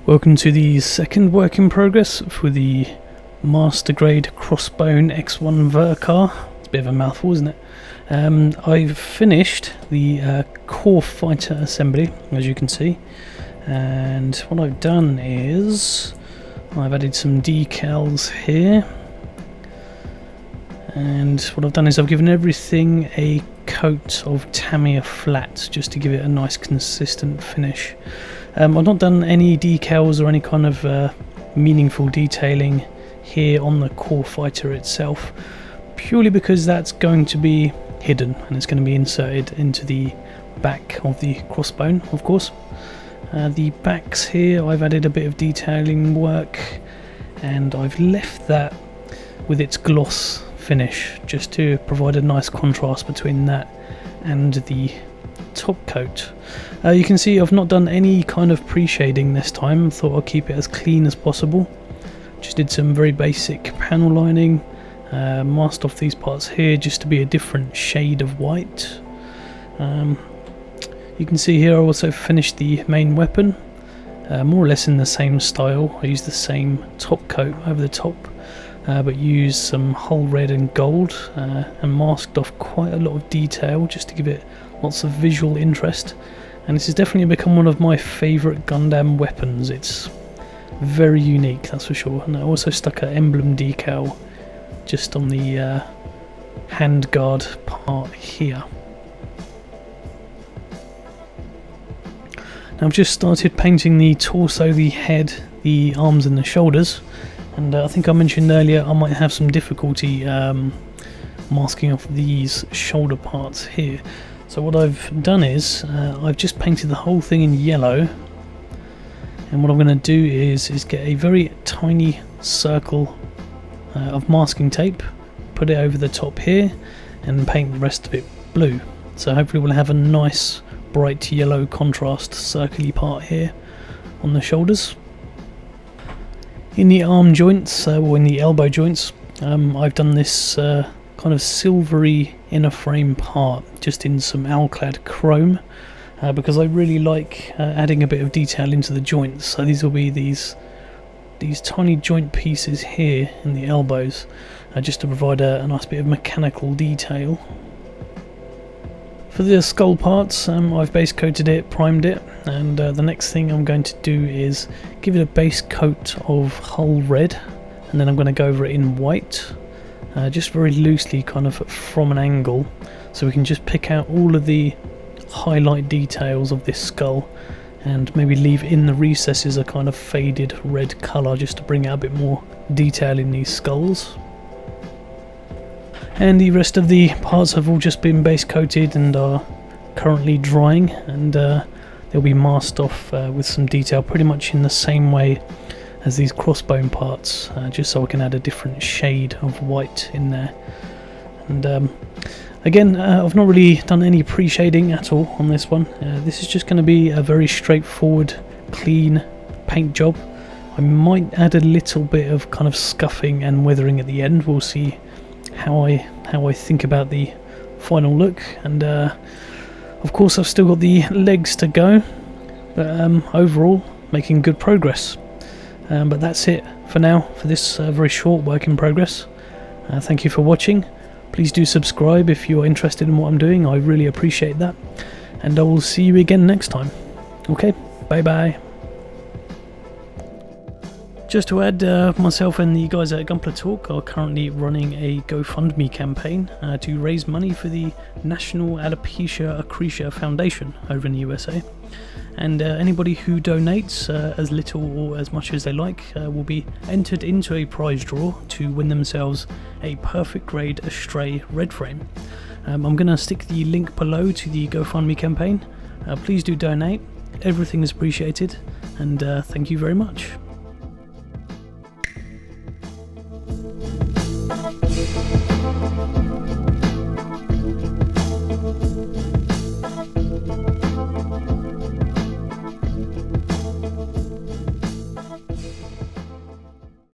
Welcome to the second work in progress for the master grade Crossbone X1 Ver.Ka. It's a bit of a mouthful, isn't it? I've finished the core fighter assembly, as you can see, and what I've done is I've added some decals here, and what I've done is I've given everything a coat of Tamiya flat just to give it a nice consistent finish. I've not done any decals or any kind of meaningful detailing here on the core fighter itself, purely because that's going to be hidden and it's going to be inserted into the back of the crossbone, of course. The backs here, I've added a bit of detailing work and I've left that with its gloss finish just to provide a nice contrast between that and the top coat. You can see I've not done any kind of pre-shading this time. Thought I'll keep it as clean as possible. Just did some very basic panel lining, masked off these parts here just to be a different shade of white. You can see here I also finished the main weapon, more or less in the same style. I used the same top coat over the top, but used some hull red and gold and masked off quite a lot of detail just to give it lots of visual interest. And this has definitely become one of my favourite Gundam weapons. It's very unique, that's for sure. And I also stuck an emblem decal just on the handguard part here. Now I've just started painting the torso, the head, the arms and the shoulders, and I think I mentioned earlier I might have some difficulty masking off these shoulder parts here. So what I've done is I've just painted the whole thing in yellow, and what I'm going to do is get a very tiny circle of masking tape, put it over the top here and paint the rest of it blue. So hopefully we'll have a nice bright yellow contrast circly part here on the shoulders. In the arm joints, or in the elbow joints, I've done this kind of silvery inner frame part just in some alclad chrome, because I really like adding a bit of detail into the joints. So these will be these tiny joint pieces here in the elbows, just to provide a nice bit of mechanical detail. For the skull parts, I've base coated it, primed it, and the next thing I'm going to do is give it a base coat of hull red, and then I'm going to go over it in white, just very loosely, kind of from an angle, so we can just pick out all of the highlight details of this skull and maybe leave in the recesses a kind of faded red colour just to bring out a bit more detail in these skulls. And the rest of the parts have all just been base coated and are currently drying, and they'll be masked off with some detail pretty much in the same way as these crossbone parts, just so I can add a different shade of white in there. And again, I've not really done any pre-shading at all on this one. This is just going to be a very straightforward, clean paint job. I might add a little bit of kind of scuffing and weathering at the end. We'll see how I think about the final look. And of course I've still got the legs to go, but overall making good progress. But that's it for now for this very short work in progress. Thank you for watching. Please do subscribe if you are interested in what I'm doing. I really appreciate that, and I will see you again next time. Okay, bye bye. Just to add, myself and the guys at Gunpla Talk are currently running a GoFundMe campaign to raise money for the National Alopecia Acretia Foundation over in the USA. And anybody who donates as little or as much as they like will be entered into a prize draw to win themselves a perfect grade Astray red frame. I'm going to stick the link below to the GoFundMe campaign. Please do donate, everything is appreciated, and thank you very much.